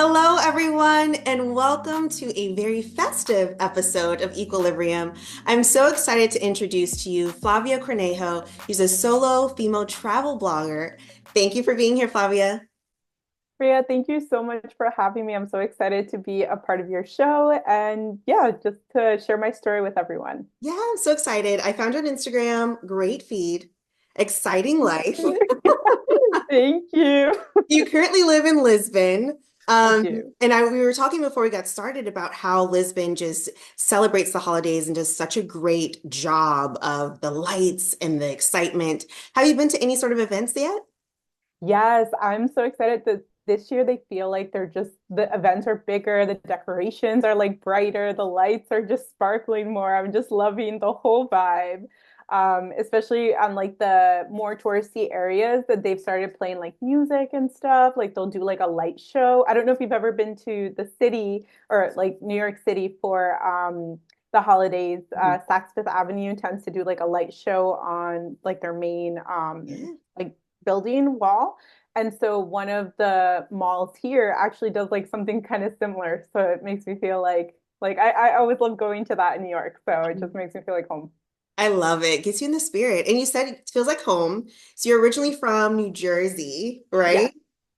Hello, everyone, and welcome to a very festive episode of Equilibrium. I'm so excited to introduce to you Flavia Cornejo. She's a solo female travel blogger. Thank you for being here, Flavia. Priya, thank you so much for having me. I'm so excited to be a part of your show and yeah, just to share my story with everyone. Yeah, I'm so excited. I found you on Instagram. Great feed. Exciting life. Thank you. You currently live in Lisbon. I Um, do. we were talking before we got started about how Lisbon just celebrates the holidays and does such a great job of the lights and the excitement. Have you been to any sort of events yet? Yes, I'm so excited that this year they feel like the events are bigger, the decorations are like brighter, the lights are just sparkling more. I'm just loving the whole vibe. Especially on like the more touristy areas that they've started playing like music and stuff. Like they'll do like a light show. I don't know if you've ever been to the city or like New York City for the holidays. Mhm. Saks Fifth Avenue tends to do like a light show on like their main Yeah. like building wall. And so one of the malls here actually does like something kind of similar. So it makes me feel like I always love going to that in New York. So it just makes me feel like home. I love it. Gets you in the spirit. And you said it feels like home. So you're originally from New Jersey, Yes. right?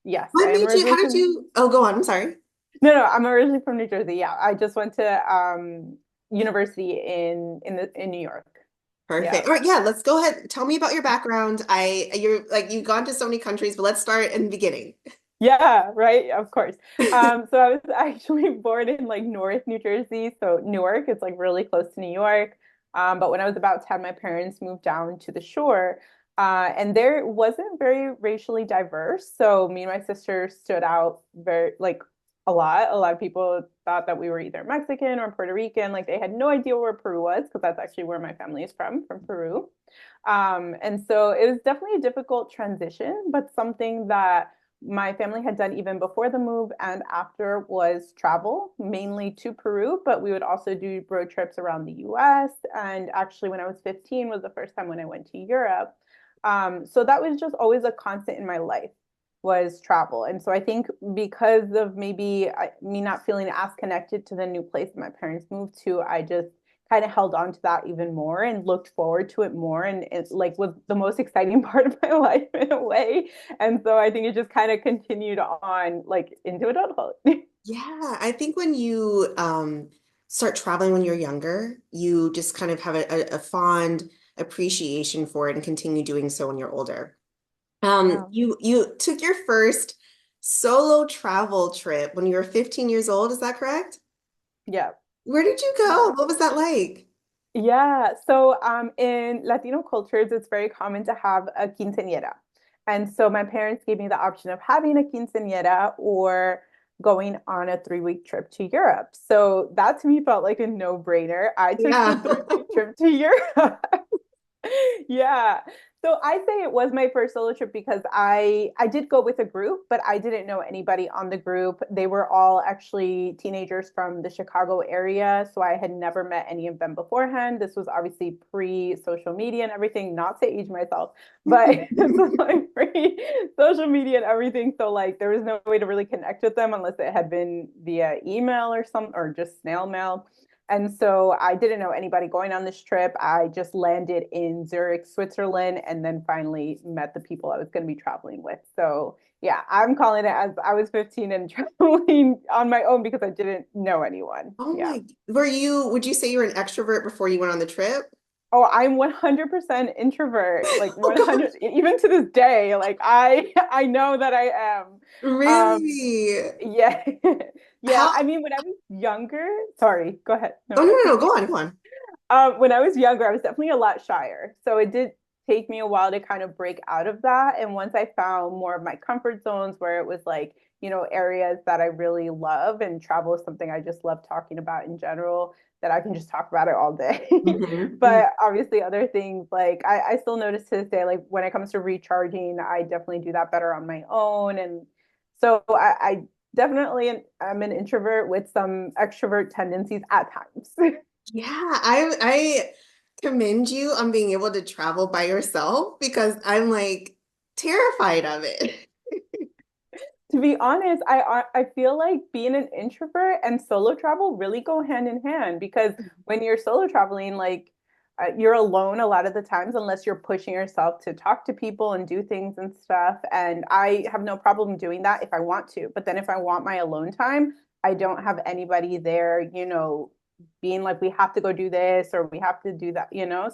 Yes. I What am made you, originally how did from you, oh, go on. I'm sorry. no, I'm originally from New Jersey. Yeah. I just went to university in New York. Yeah. Perfect. All right, yeah, let's go ahead. Tell me about your background. You're like you've gone to so many countries, but let's start in the beginning. Yeah, right. Of course. So I was actually born in like North New Jersey, so Newark. It's like really close to New York. But when I was about 10, my parents moved down to the shore. And there wasn't very racially diverse. So me and my sister stood out very like a lot. A lot of people thought that we were either Mexican or Puerto Rican. Like they had no idea where Peru was, because that's actually where my family is from Peru. And so it was definitely a difficult transition, but something that my family had done even before the move and after was travel, mainly to Peru, but we would also do road trips around the US. And actually, when I was 15 was the first time when I went to Europe. So that was just always a constant in my life was travel. And so I think because of maybe me not feeling as connected to the new place that my parents moved to, I just kind of held on to that even more and looked forward to it more. And it like was the most exciting part of my life in a way. And so I think it just kind of continued on like into adulthood. Yeah, I think when you start traveling when you're younger, you just kind of have a fond appreciation for it and continue doing so when you're older. Yeah. You took your first solo travel trip when you were 15 years old, is that correct? Yeah. Where did you go? Yeah. What was that like? Yeah. So in Latino cultures, it's very common to have a quinceañera. And so my parents gave me the option of having a quinceañera or going on a 3-week trip to Europe. So that to me felt like a no-brainer. I took the Yeah. 3-week trip to Europe. Yeah. So I say it was my first solo trip because I did go with a group, but I didn't know anybody on the group. They were all actually teenagers from the Chicago area, so I had never met any of them beforehand. This was obviously pre-social media and everything, not to age myself, but this was like pre-social media and everything. So like there was no way to really connect with them unless it had been via email or some or just snail mail. And so I didn't know anybody going on this trip. I just landed in Zurich, Switzerland, and then finally met the people I was going to be traveling with. So yeah, I'm calling it as I was 15 and traveling on my own because I didn't know anyone. Oh Yeah. my, would you say you were an extrovert before you went on the trip? Oh, I'm 100% introvert, like Oh 100, gosh, even to this day, like I know that I am. Um, really? yeah. Yeah, How? I mean, when I was younger, sorry, go ahead. Oh, No, no, go. no, no, go on, go on. When I was younger, I was definitely a lot shyer. So it did take me a while to kind of break out of that. And once I found more of my comfort zones where it was like, areas that I really love and travel is something I just love talking about in general, that I can just talk about it all day. Mhm, mhm. But obviously, other things like I still notice to this day, like when it comes to recharging, I definitely do that better on my own. And so I definitely am an introvert with some extrovert tendencies at times. Yeah, I commend you on being able to travel by yourself because I'm like terrified of it. To be honest, I feel like being an introvert and solo travel really go hand in hand because when you're solo traveling, like you're alone a lot of the times unless you're pushing yourself to talk to people and do things and stuff. And I have no problem doing that if I want to. But then if I want my alone time, I don't have anybody there, being like, we have to go do this or we have to do that.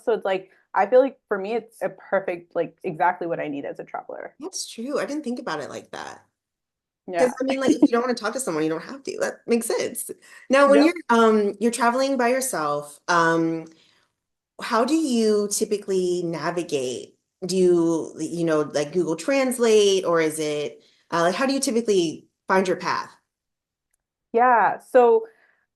So it's like, I feel like for me, it's a perfect, like exactly what I need as a traveler. That's true. I didn't think about it like that. Because Yeah. I mean, like, if you don't want to talk to someone, you don't have to. That makes sense. Now, when Yep. you're traveling by yourself, how do you typically navigate? Do you like Google Translate, or is it like how do you typically find your path? Yeah. So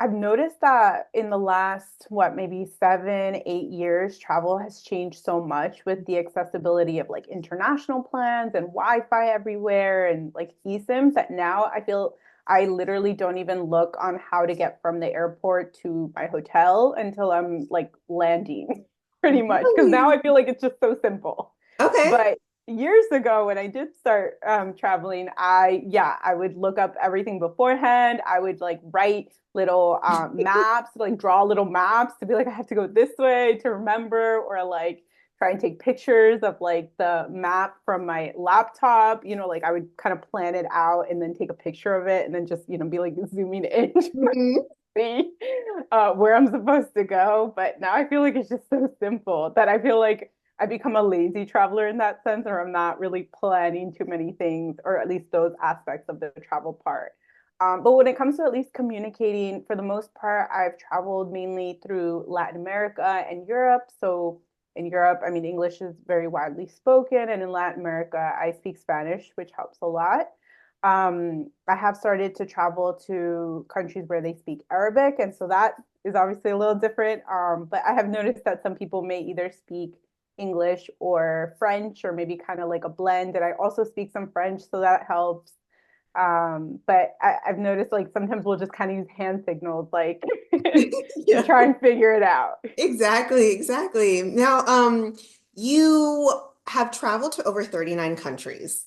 I've noticed that in the last, what, maybe 7, 8 years, travel has changed so much with the accessibility of like international plans and Wi-Fi everywhere and like eSIMs that now I feel I literally don't even look on how to get from the airport to my hotel until I'm like landing, pretty much. Because now Really? I feel like it's just so simple. Okay. But years ago when I did start traveling, yeah, I would look up everything beforehand. I would like write little maps, like draw little maps to be like, I have to go this way to remember, or like try and take pictures of like the map from my laptop. Like I would kind of plan it out and then take a picture of it and then just, be like zooming in Mhm. see where I'm supposed to go. But now I feel like it's just so simple that I feel like I become a lazy traveler in that sense, or I'm not really planning too many things, or at least those aspects of the travel part. But when it comes to at least communicating, for the most part, I've traveled mainly through Latin America and Europe. So in Europe, I mean, English is very widely spoken, and in Latin America, I speak Spanish, which helps a lot. I have started to travel to countries where they speak Arabic, and so that is obviously a little different. But I have noticed that some people may either speak English or French, or maybe kind of like a blend. And I also speak some French, so that helps. But I've noticed like sometimes we'll just kind of use hand signals, like to Yeah, try and figure it out. exactly, exactly. Now, you have traveled to over 39 countries.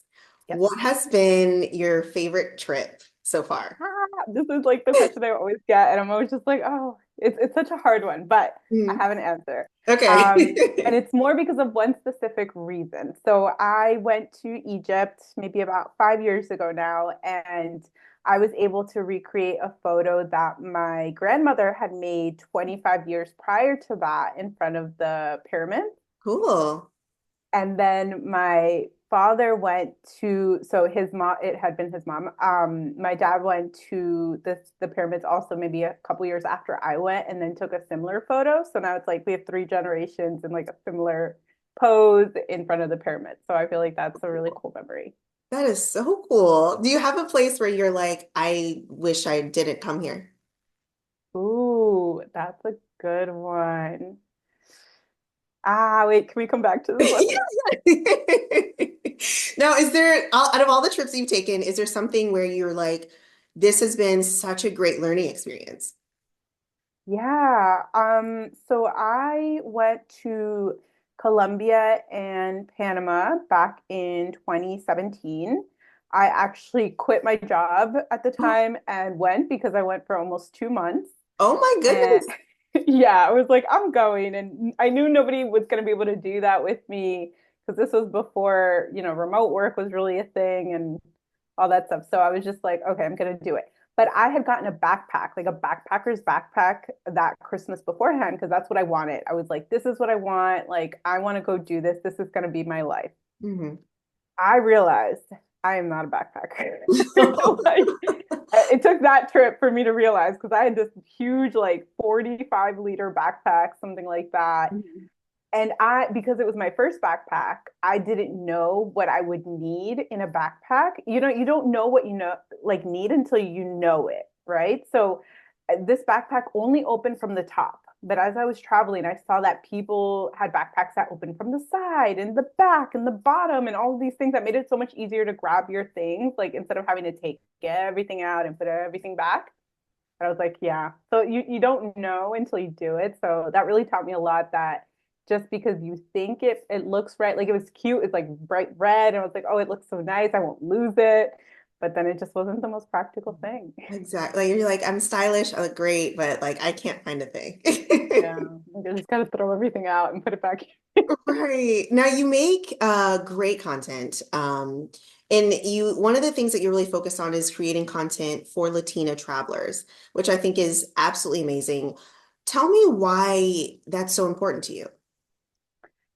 Yep. What has been your favorite trip so far? This is like the question I always get, and I'm always just like, oh, it's such a hard one, but I Mhm. have an answer. And Okay. it's more because of one specific reason. So I went to Egypt maybe about 5 years ago now, and I was able to recreate a photo that my grandmother had made 25 years prior to that in front of the pyramids. Cool. And then my father went to, so his mom, it had been his mom. My dad went to the pyramids also maybe a couple years after I went, and then took a similar photo. So now it's like we have 3 generations in like a similar pose in front of the pyramids. So I feel like that's a really cool memory. That is so cool. Do you have a place where you're like, I wish I didn't come here? Ooh, that's a good one. Wait, can we come back to this one? Yeah. Now, is there, out of all the trips you've taken, is there something where you're like, this has been such a great learning experience? Yeah. So I went to Colombia and Panama back in 2017. I actually quit my job at the time and went because I went for almost 2 months. Oh my And goodness. yeah, I was like, I'm going. And I knew nobody was going to be able to do that with me because this was before, remote work was really a thing and all that stuff. So I was just like, okay, I'm going to do it. But I had gotten a backpack, like a backpacker's backpack that Christmas beforehand, because that's what I wanted. I was like, this is what I want. Like, I want to go do this. This is going to be my life. Mhm. I realized I am not a backpacker. Like, it took that trip for me to realize because I had this huge, like 45-liter backpack, something like that. Mhm. And because it was my first backpack, I didn't know what I would need in a backpack. You don't know what like need until you know it, right? So this backpack only opened from the top. But as I was traveling, I saw that people had backpacks that opened from the side and the back and the bottom and all of these things that made it so much easier to grab your things, like instead of having to take everything out and put everything back. And I was like, yeah. So you don't know until you do it. So that really taught me a lot that just because you think it looks right, like it was cute, it's like bright red, and I was like, oh, it looks so nice, I won't lose it. but then it just wasn't the most practical thing. Exactly. Like, you're like, I'm stylish, I look great, but like I can't find a thing. Yeah, like I just gotta throw everything out and put it back in. Right. Now you make great content. And you one of the things that you really focus on is creating content for Latina travelers, which I think is absolutely amazing. Tell me why that's so important to you.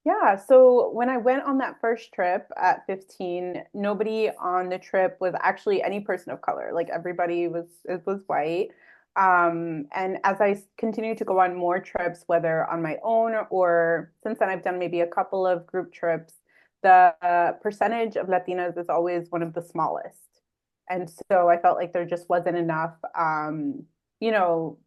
Yeah, so when I went on that first trip at 15, nobody on the trip was actually any person of color. Like everybody was it was white. And as I continued to go on more trips, whether on my own or since then I've done maybe a couple of group trips, the percentage of Latinas is always one of the smallest. And so I felt like there just wasn't enough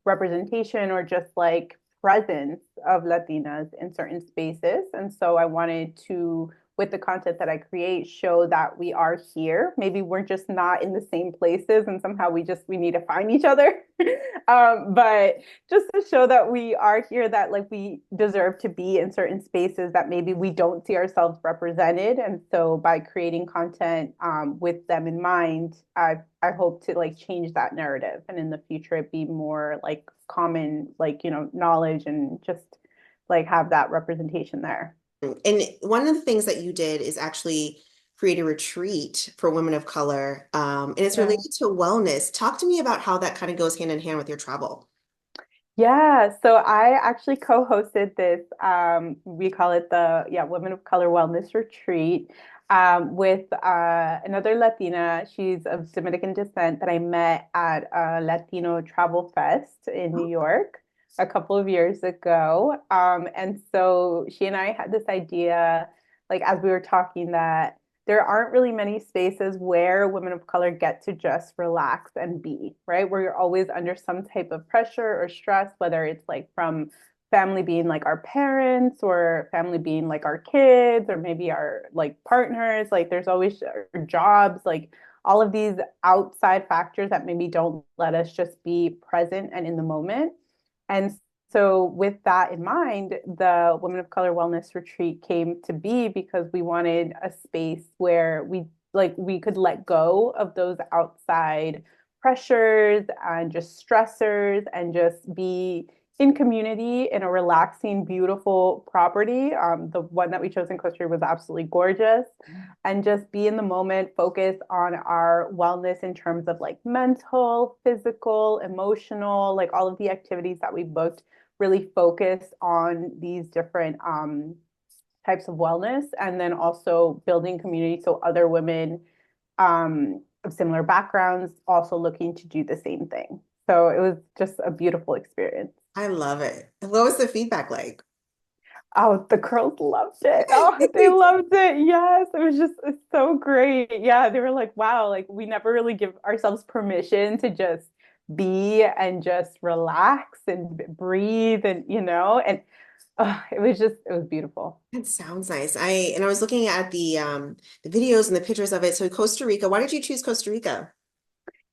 representation or just like presence of Latinas in certain spaces. And so I wanted to, with the content that I create, show that we are here. Maybe we're just not in the same places and somehow we need to find each other. But just to show that we are here, that like we deserve to be in certain spaces that maybe we don't see ourselves represented. And so by creating content with them in mind, I hope to like change that narrative and in the future it be more like common like knowledge and just like have that representation there. And one of the things that you did is actually create a retreat for women of color, and it's Yeah. related to wellness. Talk to me about how that kind of goes hand in hand with your travel. Yeah, so I actually co-hosted this. We call it the Women of Color Wellness Retreat with another Latina. She's of Dominican descent that I met at a Latino Travel Fest in New York a couple of years ago. And so she and I had this idea, like as we were talking, that there aren't really many spaces where women of color get to just relax and be, right? Where you're always under some type of pressure or stress, whether it's like from family being like our parents or family being like our kids or maybe our like partners. Like there's always our jobs, like all of these outside factors that maybe don't let us just be present and in the moment. And so, with that in mind, the Women of Color Wellness Retreat came to be because we wanted a space where we could let go of those outside pressures and just stressors and just be in community in a relaxing, beautiful property. The one that we chose in Costa Rica was absolutely gorgeous, and just be in the moment, focus on our wellness in terms of like mental, physical, emotional, like all of the activities that we booked really focus on these different types of wellness and then also building community so other women of similar backgrounds also looking to do the same thing. So it was just a beautiful experience. I love it. What was the feedback like? Oh, the girls loved it. Oh, they loved it. Yes, it was just it's so great. Yeah, they were like, wow, like we never really give ourselves permission to just be and just relax and breathe and and it was beautiful. That sounds nice. I was looking at the videos and the pictures of it. So Costa Rica, why did you choose Costa Rica?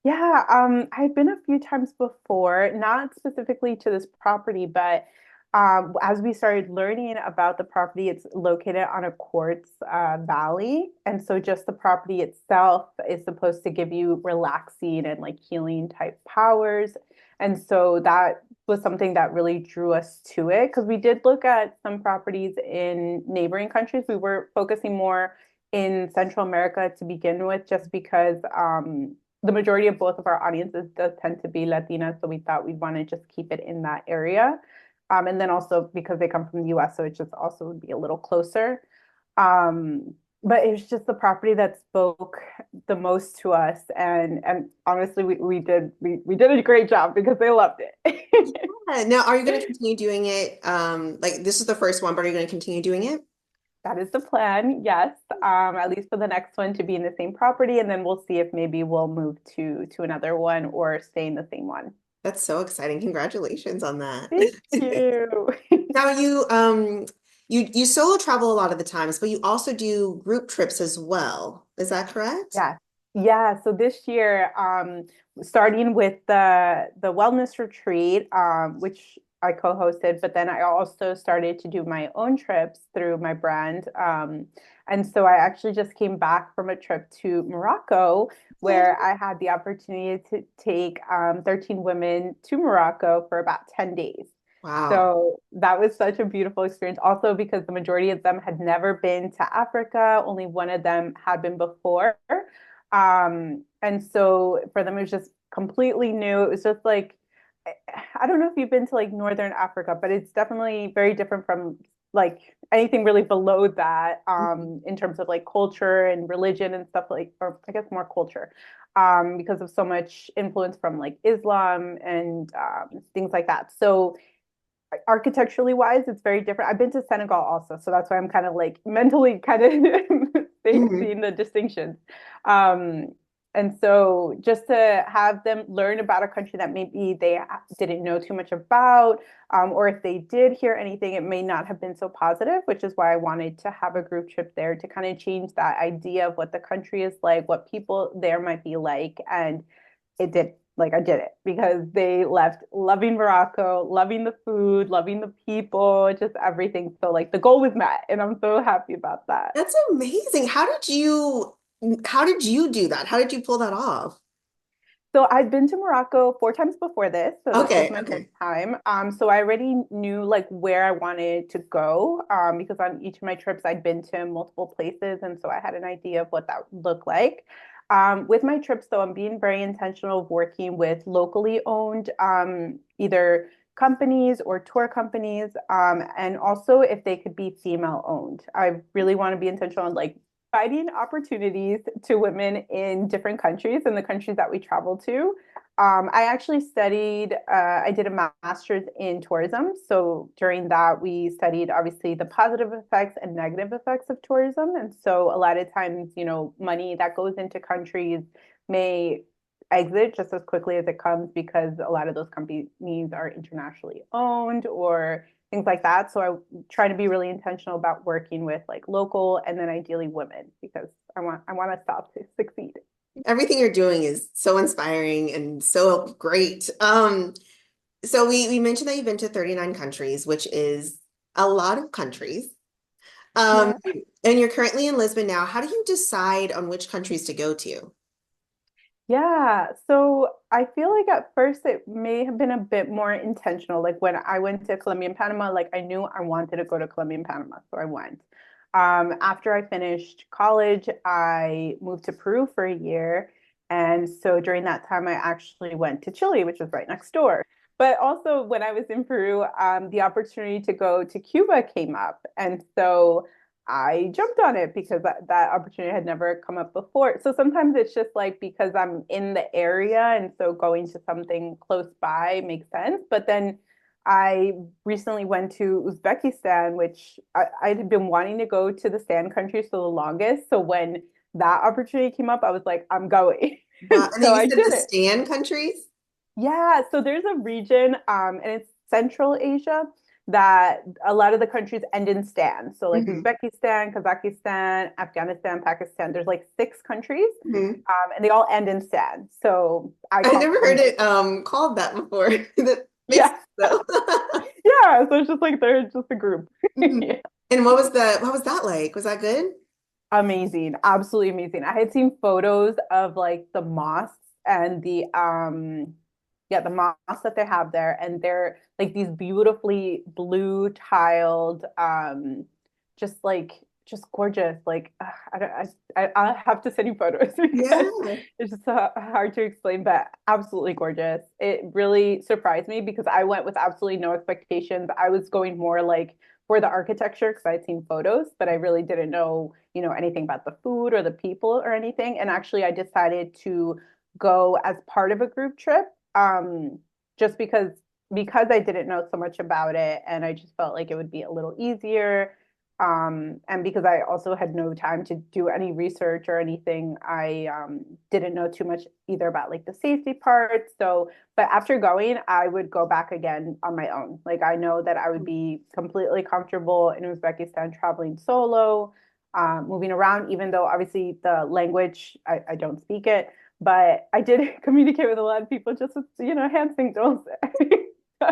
Yeah, I've been a few times before, not specifically to this property, but as we started learning about the property, it's located on a quartz valley. And so just the property itself is supposed to give you relaxing and like healing type powers. And so that was something that really drew us to it because we did look at some properties in neighboring countries. We were focusing more in Central America to begin with, just because the majority of both of our audiences does tend to be Latina, so we thought we'd want to just keep it in that area. And then also because they come from the US, so it just also would be a little closer. But it was just the property that spoke the most to us. And honestly, we did a great job because they loved it. Yeah. Now, are you going to continue doing it? Like this is the first one, but are you going to continue doing it? That is the plan, yes. At least for the next one to be in the same property, and then we'll see if maybe we'll move to another one or stay in the same one. That's so exciting. Congratulations on that. Thank you. Now you solo travel a lot of the times, but you also do group trips as well. Is that correct? Yeah. Yeah. So this year, starting with the wellness retreat, which I co-hosted, but then I also started to do my own trips through my brand. And so I actually just came back from a trip to Morocco where I had the opportunity to take 13 women to Morocco for about 10 days. Wow. So that was such a beautiful experience. Also, because the majority of them had never been to Africa, only one of them had been before. And so for them, it was just completely new. It was just like, I don't know if you've been to like Northern Africa, but it's definitely very different from like anything really below that Mhm. in terms of like culture and religion and stuff like, or I guess more culture, because of so much influence from like Islam and things like that. So architecturally wise, it's very different. I've been to Senegal also, so that's why I'm kind of like mentally kind of Mhm. seeing the distinctions. Um, and so just to have them learn about a country that maybe they didn't know too much about, or if they did hear anything, it may not have been so positive, which is why I wanted to have a group trip there to kind of change that idea of what the country is like, what people there might be like, and it did like I did it because they left loving Morocco, loving the food, loving the people, just everything. So like the goal was met and I'm so happy about that. That's amazing. How did you do that? How did you pull that off? So I'd been to Morocco 4 times before this, so this was Okay, my fifth okay. time. So I already knew like where I wanted to go, because on each of my trips I'd been to multiple places, and so I had an idea of what that would look like. With my trips, though, I'm being very intentional of working with locally owned, either companies or tour companies, and also if they could be female owned. I really want to be intentional on like providing opportunities to women in different countries and the countries that we travel to. I actually studied, I did a master's in tourism. So during that, we studied obviously the positive effects and negative effects of tourism. And so a lot of times, money that goes into countries may exit just as quickly as it comes because a lot of those companies are internationally owned or things like that. So I try to be really intentional about working with like local and then ideally women because I want us all to succeed. Everything you're doing is so inspiring and so great. So we mentioned that you've been to 39 countries, which is a lot of countries. Um, Yeah. and you're currently in Lisbon now. How do you decide on which countries to go to? Yeah. So I feel like at first it may have been a bit more intentional. Like when I went to Colombia and Panama, like I knew I wanted to go to Colombia and Panama, so I went. After I finished college, I moved to Peru for a year. And so during that time, I actually went to Chile, which is right next door. But also when I was in Peru, the opportunity to go to Cuba came up. And so I jumped on it because that opportunity had never come up before. So sometimes it's just like because I'm in the area and so going to something close by makes sense. But then I recently went to Uzbekistan, which I had been wanting to go to the sand countries for the longest. So when that opportunity came up, I was like, I'm going. Wow. And then So you I said did the it. Stan countries? Yeah, so there's a region, and it's Central Asia that a lot of the countries end in stan. So like Hmm. Uzbekistan, Kazakhstan, Afghanistan, Pakistan. There's like 6 countries, Hmm. and they all end in stan. So I I come never from heard it called that before. That makes yeah, sense though. yeah. So it's just like they're just a group. Mhm. Yeah. And what was that like? Was that good? Amazing, absolutely amazing. I had seen photos of like the mosques and the mosques that they have there, and they're like these beautifully blue tiled, just gorgeous. Like I'll have to send you photos because Yeah. it's just hard to explain, but absolutely gorgeous. It really surprised me because I went with absolutely no expectations. I was going more like for the architecture because I'd seen photos, but I really didn't know, anything about the food or the people or anything. And actually, I decided to go as part of a group trip, just because I didn't know so much about it, and I just felt like it would be a little easier. And because I also had no time to do any research or anything, I didn't know too much either about like the safety part. So but after going, I would go back again on my own. Like I know that I would be completely comfortable in Uzbekistan traveling solo, moving around, even though obviously the language, I don't speak it, but I did communicate with a lot of people just with, hand signals. Yeah.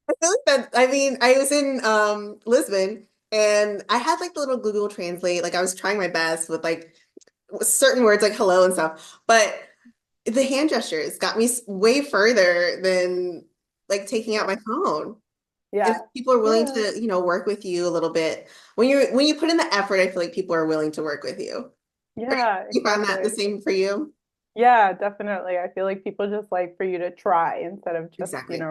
I feel like that, I mean, I was in Lisbon and I had like the little Google Translate, like I was trying my best with like certain words like hello and stuff, but the hand gestures got me way further than like taking out Yeah. my phone. And Yeah. people are willing Yeah. to, work with you a little bit. When you put in the effort, I feel like people are willing to work with you. Right? Yeah, You found that the exactly. same for you? Yeah, definitely. I feel like people just like for you to try instead of just, Exactly.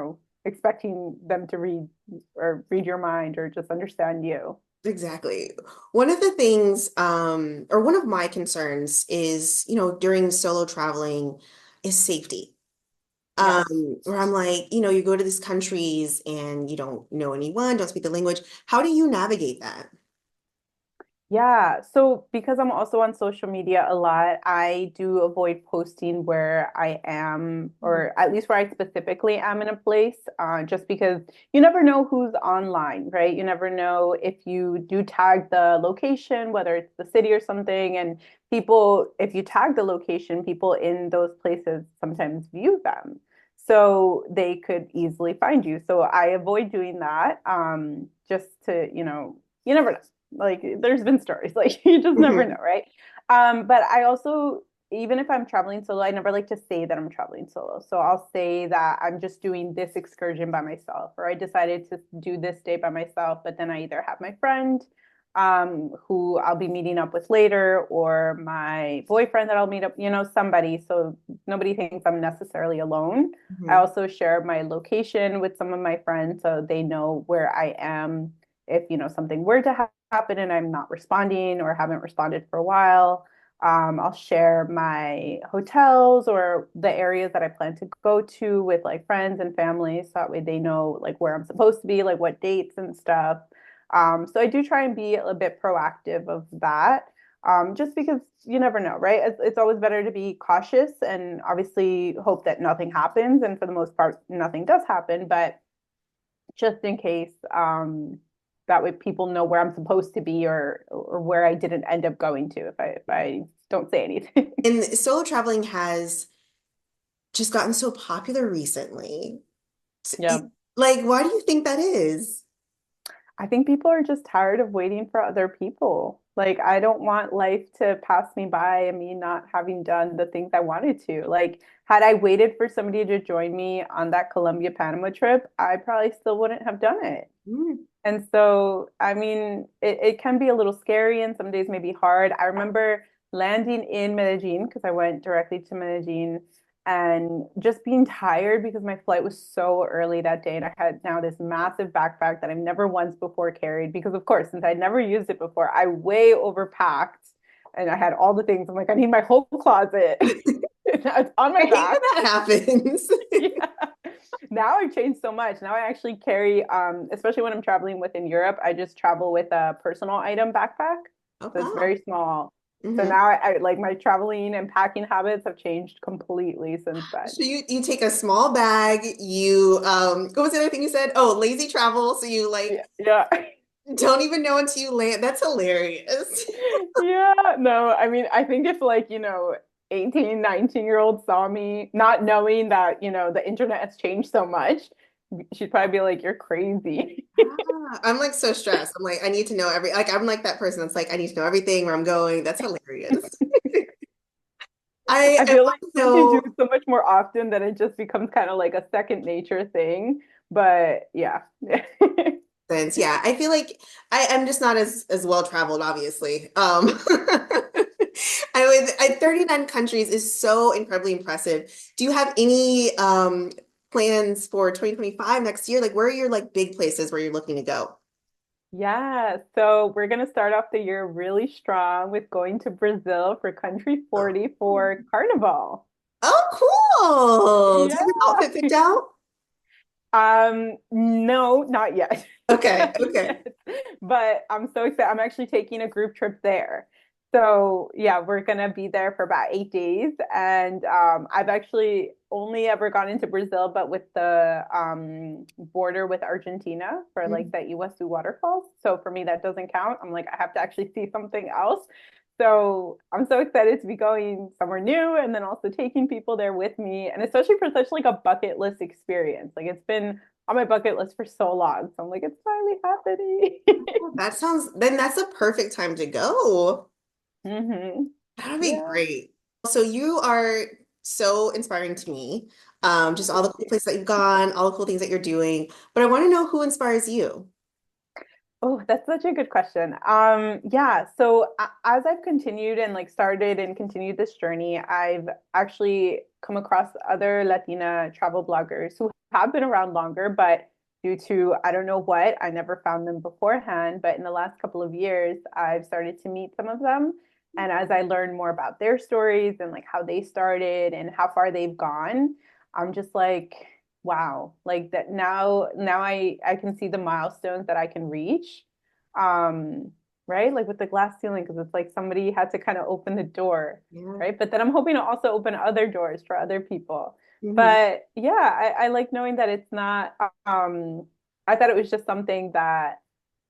expecting them to read your mind or just understand you. Exactly. One of the things, or one of my concerns is, during solo traveling is safety. Yes. Where I'm like, you go to these countries and you don't know anyone, don't speak the language. How do you navigate that? Yeah, so because I'm also on social media a lot, I do avoid posting where I am, or at least where I specifically am in a place, just because you never know who's online, right? You never know if you do tag the location, whether it's the city or something, and people, if you tag the location, people in those places sometimes view them. So they could easily find you. So I avoid doing that, just to, you never know, like there's been stories, like you just never know, Mhm. right? But I also, even if I'm traveling solo, I never like to say that I'm traveling solo. So I'll say that I'm just doing this excursion by myself, or I decided to do this day by myself, but then I either have my friend who I'll be meeting up with later, or my boyfriend that I'll meet up, somebody. So nobody thinks I'm necessarily alone. I Mhm. also share my location with some of my friends so they know where I am if something were to happen and I'm not responding or haven't responded for a while. I'll share my hotels or the areas that I plan to go to with like friends and family, so that way they know like where I'm supposed to be, like what dates and stuff. So I do try and be a bit proactive of that. Just because you never know, right? It's always better to be cautious and obviously hope that nothing happens. And for the most part, nothing does happen. But just in case, that way people know where I'm supposed to be or where I didn't end up going to if I don't say anything. And solo traveling has just gotten so popular recently. Yeah. Like, why do you think that is? I think people are just tired of waiting for other people. Like, I don't want life to pass me by and me not having done the things I wanted to. Like, had I waited for somebody to join me on that Colombia Panama trip, I probably still wouldn't have done it. Mm. And so, I mean, it can be a little scary and some days may be hard. I remember landing in Medellin because I went directly to Medellin and just being tired because my flight was so early that day. And I had now this massive backpack that I've never once before carried because, of course, since I'd never used it before, I way overpacked and I had all the things. I'm like, I need my whole closet. It's on I my hate when back. that happens. Yeah. Now I've changed so much. Now I actually carry, especially when I'm traveling within Europe, I just travel with a personal item backpack. Oh, So it's wow. very small. So Hmm. now I like my traveling and packing habits have changed completely since So then. you take a small bag, you what was the other thing you said? Oh, lazy travel. So you Yeah. like Yeah. don't even know until you land. That's hilarious. Yeah. No, I mean, I think if like, 18, 19-year-olds saw me not knowing that, the internet has changed so much, she'd probably be like, you're crazy. I'm like so stressed. I'm like, I need to know like I'm like that person that's like, I need to know everything where I'm going. That's hilarious. I I I feel want like to once you do know it so much more often that it just becomes kind of like a second nature thing. But yeah. since yeah, I feel like I'm just not as well traveled, obviously. I would 39 countries is so incredibly impressive. Do you have any plans for 2025 next year? Like where are your like big places where you're looking to go? Yeah. So we're gonna start off the year really strong with going to Brazil for Country Oh, 40 for Carnival. oh, cool. Do Yeah. you have an outfit picked out? No, not yet. Okay, Not okay. yet. But I'm so excited. I'm actually taking a group trip there. So yeah, we're gonna be there for about 8 days. And I've actually only ever gone into Brazil, but with the border with Argentina for like the Iguazu waterfalls. So for me, that doesn't count. I'm like, I have to actually see something else. So I'm so excited to be going somewhere new and then also taking people there with me, and especially for such like a bucket list experience. Like it's been on my bucket list for so long. So I'm like, it's finally happening. Oh, then that's a perfect time to go. hmm That'd be Yeah. great. So you are so inspiring to me. Just all the cool places that you've gone, all the cool things that you're doing. But I want to know who inspires you. Oh, that's such a good question. Yeah, so as I've continued and like started and continued this journey, I've actually come across other Latina travel bloggers who have been around longer, but due to I don't know what, I never found them beforehand. But in the last couple of years, I've started to meet some of them. And as I learn more about their stories and like how they started and how far they've gone, I'm just like, wow, like that now I can see the milestones that I can reach. Um, right? Like with the glass ceiling, because it's like somebody had to kind of open the door, Yeah. right? But then I'm hoping to also open other doors for other people. Mhm. But yeah, I like knowing that it's not I thought it was just something that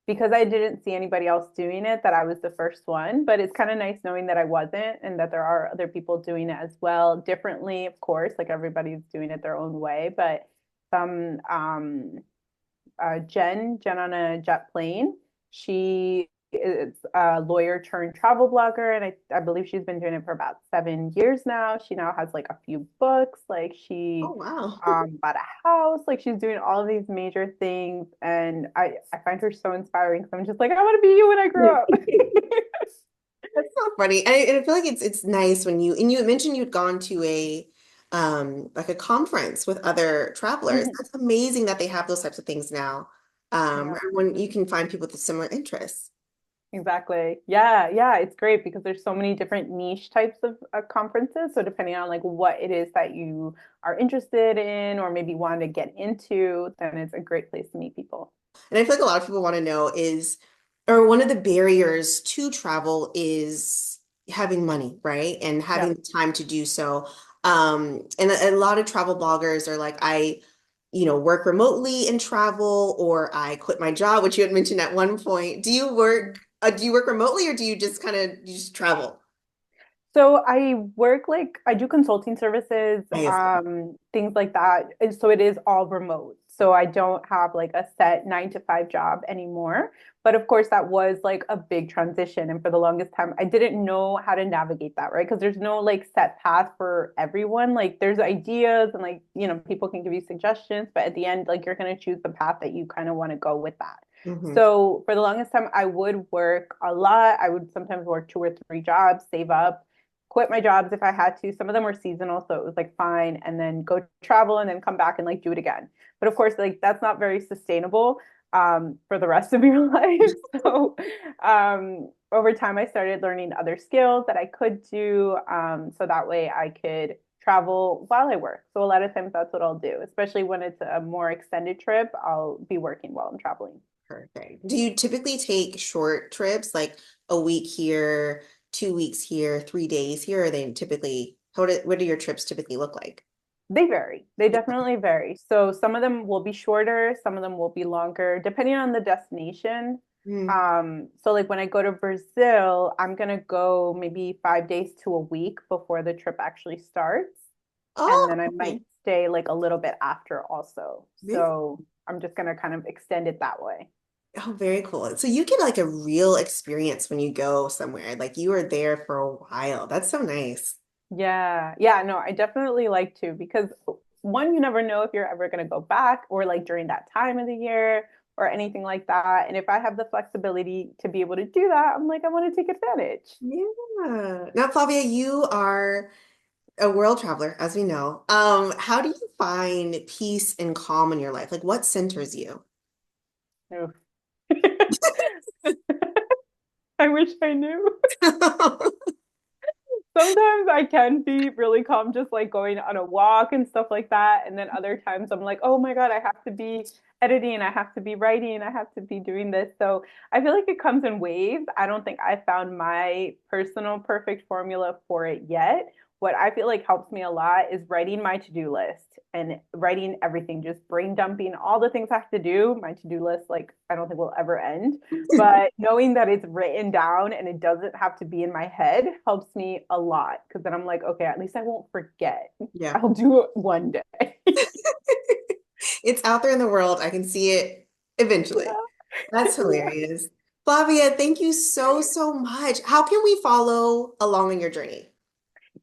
because I didn't see anybody else doing it, that I was the first one. But it's kind of nice knowing that I wasn't and that there are other people doing it as well, differently, of course, like everybody's doing it their own way. But some Jen on a jet plane. She is a lawyer turned travel blogger, and I believe she's been doing it for about 7 years now. She now has like a few books. Like Oh, she wow. bought a house. Like she's doing all of these major things, and I find her so inspiring. So I'm just like, I want to be you when I grow up. That's so funny. And I feel like it's nice when you mentioned you'd gone to a like a conference with other travelers. Mhm. That's amazing that they have those types of things now. Yeah. When you can find people with similar interests. Exactly. Yeah, yeah, it's great because there's so many different niche types of conferences. So depending on like what it is that you are interested in or maybe want to get into, then it's a great place to meet people. And I feel like a lot of people want to know is, or one of the barriers to travel is having money, right? And Yeah. having the time to do so. And a lot of travel bloggers are like, work remotely and travel, or I quit my job, which you had mentioned at one point. Do you work remotely or do you just you just travel? So I work like I do consulting services, I see. things like that. And so it is all remote. So I don't have like a set 9 to 5 job anymore. But of course, that was like a big transition. And for the longest time, I didn't know how to navigate that, right? Because there's no like set path for everyone. Like there's ideas and like, people can give you suggestions, but at the end, like you're going to choose the path that you kind of want to go with that. Hmm. So for the longest time, I would work a lot. I would sometimes work 2 or 3 jobs, save up, quit my jobs if I had to. Some of them were seasonal, so it was like fine, and then go travel and then come back and like do it again. But of course, like that's not very sustainable for the rest of your life. So over time, I started learning other skills that I could do, so that way I could travel while I work. So a lot of times that's what I'll do, especially when it's a more extended trip. I'll be working while I'm traveling. Perfect. Do you typically take short trips, like a week here, 2 weeks here, 3 days here? Or they typically, what do your trips typically look like? They vary. They definitely vary. So some of them will be shorter, some of them will be longer, depending on the destination. Mm. So like when I go to Brazil, I'm gonna go maybe 5 days to a week before the trip actually starts. And Oh, then I might okay. stay like a little bit after also. Very, So I'm just gonna kind of extend it that way. oh, very cool. So you get like a real experience when you go somewhere. Like you are there for a while. That's so nice. Yeah, yeah, no, I definitely like to because one, you never know if you're ever going to go back or like during that time of the year or anything like that. And if I have the flexibility to be able to do that, I'm like, I want to take advantage. Yeah. Now, Flavia, you are a world traveler, as we know. How do you find peace and calm in your life? Like what centers you? Oof. I wish I knew. Sometimes I can be really calm, just like going on a walk and stuff like that. And then other times I'm like, oh my God, I have to be editing, I have to be writing, I have to be doing this. So I feel like it comes in waves. I don't think I found my personal perfect formula for it yet. What I feel like helps me a lot is writing my to-do list and writing everything, just brain dumping all the things I have to do. My to-do list, like, I don't think will ever end. But knowing that it's written down and it doesn't have to be in my head helps me a lot because then I'm like, okay, at least I won't forget. Yeah. I'll do it one day. It's out there in the world. I can see it eventually. That's Yeah. hilarious. Flavia, thank you so, so much. How can we follow along on your journey?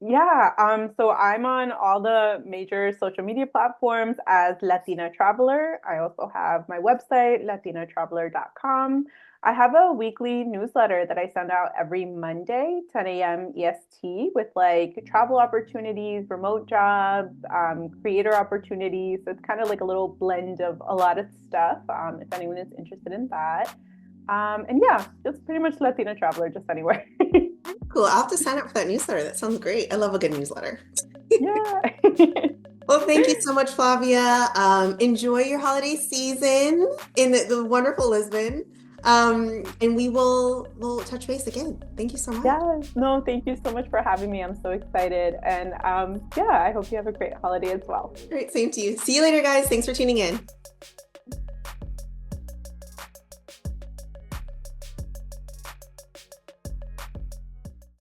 Yeah, so I'm on all the major social media platforms as Latina Traveler. I also have my website, latinatraveler.com. I have a weekly newsletter that I send out every Monday, 10 a.m. EST, with like travel opportunities, remote jobs, creator opportunities. So it's kind of like a little blend of a lot of stuff, if anyone is interested in that. And yeah, just pretty much Latina Traveler, just anywhere. Cool. I'll have to sign up for that newsletter. That sounds great. I love a good newsletter. Yeah. Well, thank you so much, Flavia. Enjoy your holiday season in the wonderful Lisbon. And we'll touch base again. Thank you so much. Yeah, no, thank you so much for having me. I'm so excited. And yeah, I hope you have a great holiday as well. Great, same to you. See you later, guys. Thanks for tuning in.